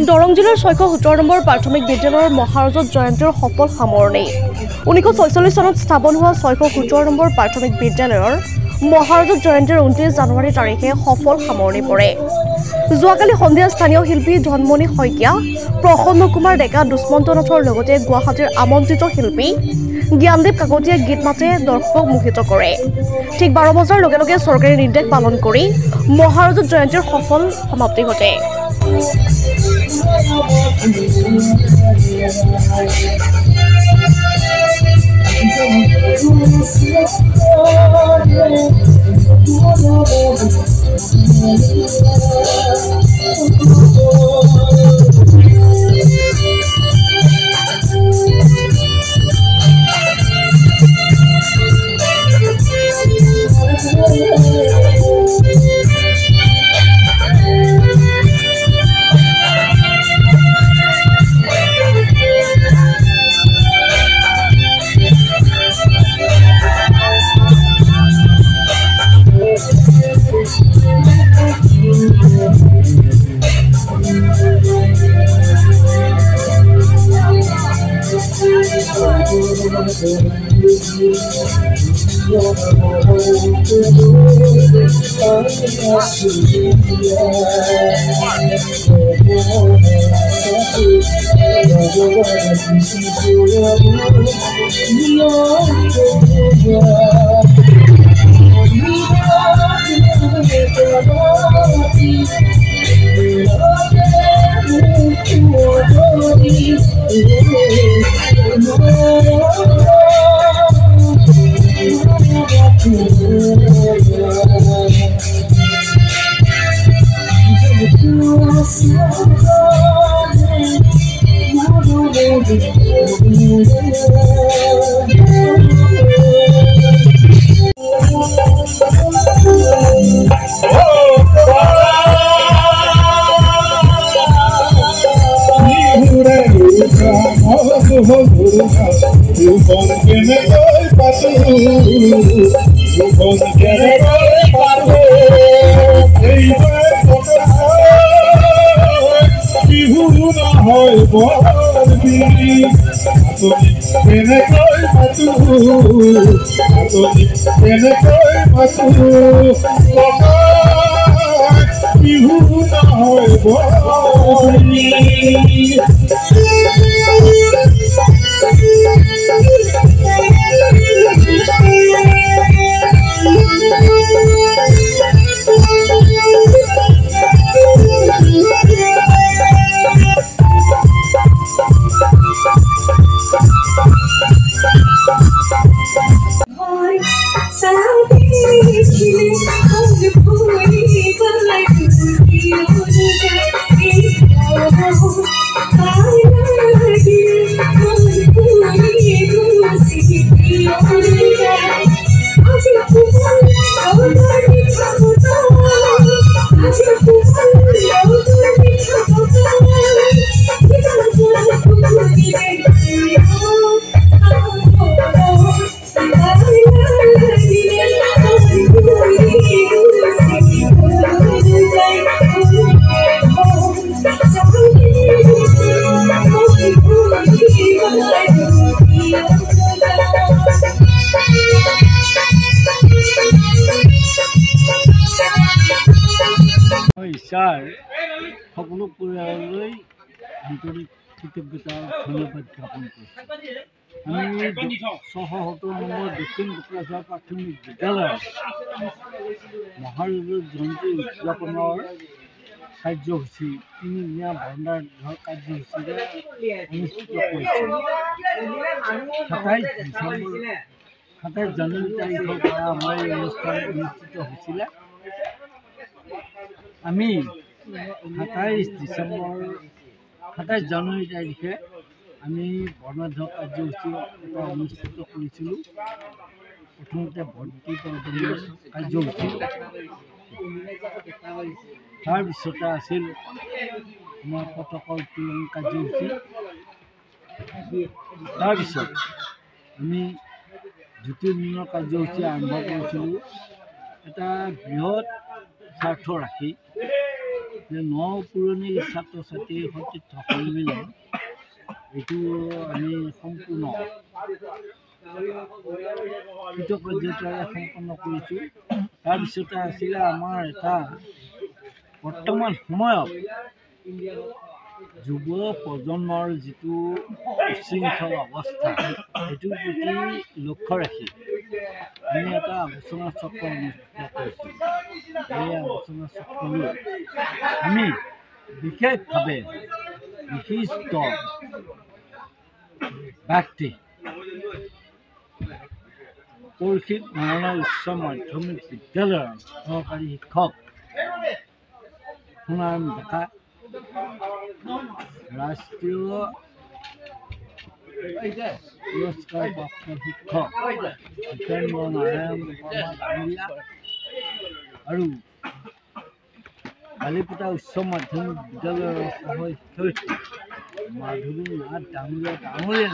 দৰং জিলাৰ 617 নম্বৰ প্ৰাথমিক বিদ্যালয়ৰ মহাৰজত জয়ন্তীৰ সফল সামৰণি 1946 চনত স্থাপন হোৱা 617 নম্বৰ প্ৰাথমিক বিদ্যালয়ৰ মহাৰজত জয়ন্তীৰ 29 জানুৱাৰী তাৰিখে সফল সামৰণি পৰে। যোৱাকালি সন্ধিয়া স্থানীয় শিল্পী ধনমণি শইকীয়া, প্ৰসন্ন কুমাৰ ডেকা, দুষ্মন্ত নাথৰ লগতে গুৱাহাটীৰ আমন্ত্ৰিত শিল্পী জ্ঞানদীপ কাকতীয়ে গীত মাতে দৰ্শকক মোহিত কৰে। ঠিক 12 বজাৰ লগে লগে চৰকাৰী নিৰ্দেশ পালন কৰি মহাৰজত জয়ন্তীৰ সফল সমাপ্তি ঘটে। সকলো পৰিয়াললৈ আন্তৰিক কৃতজ্ঞতা ধন্যবাদ জ্ঞাপন কৰিছোঁ। আমি 617 নম্বৰ দক্ষিণ কোকৰাঝাৰ প্ৰাথমিক বিদ্যালয়ৰ মহাৰজত জয়ন্তী উদযাপনৰ কাৰ্যসূচী 3দিনীয়া বৰ্ণাঢ্য কাৰ্যসূচীৰে অনুষ্ঠিত কৰিছিল। 27 জানুৱাৰী তাৰিখৰ পৰা আমাৰ এই অনুষ্ঠান অনুষ্ঠিত হৈছিলে। আমি 27 জানুৱাৰী তাৰিখে আমি বৰ্ণাঢ্য কাৰ্যসূচী এটা অনুষ্ঠিত কৰিছিলোঁ। প্ৰথমতে ভৰ্তি প্ৰদানৰ কাৰ্যসূচী, তাৰপিছতে আছিল আমাৰ পতাকা উত্তোলন কাৰ্যসূচী। তাৰপিছত আমি দ্বিতীয় দিনৰ কাৰ্যসূচী আৰম্ভ কৰিছিলোঁ। এটা বৃহৎ স্বাৰ্থ ৰাখি যে ন পুৰণি ছাত্ৰ ছাত্ৰীৰ সৈতে সন্মিলন এইটো আমি সম্পূৰ্ণ কৃতকাৰ্যতাৰে সম্পন্ন কৰিছোঁ। তাৰপিছতে আছিলে আমাৰ এটা বৰ্তমান সময়ত যুৱ প্ৰজন্মৰ যিটো উচ্ছৃংখল অৱস্থা সেইটোৰ প্ৰতি লক্ষ্য ৰাখি আমি এটা আলোচনা চক্ৰ অনুষ্ঠিত কৰিছোঁ। এই আলোচনা চক্ৰলৈ আমি বিশেষভাৱে বিশিষ্ট ব্যক্তি কৌশিক নাৰায়ণ উচ্চ মাধ্যমিক বিদ্যালয়ৰ সহকাৰী শিক্ষক সোণাৰাম ডেকা, ৰাষ্ট্ৰীয় পুৰস্কাৰপ্ৰাপ্ত শিক্ষক জিতেন্দ্ৰ নাৰায়ণ শৰ্মা ডাঙৰীয়া আৰু বালিপটা উচ্চ মাধ্যমিক বিদ্যালয়ৰ সহ শিক্ষয়িত্ৰী মাধুৰী নাথ ডাঙৰীয়া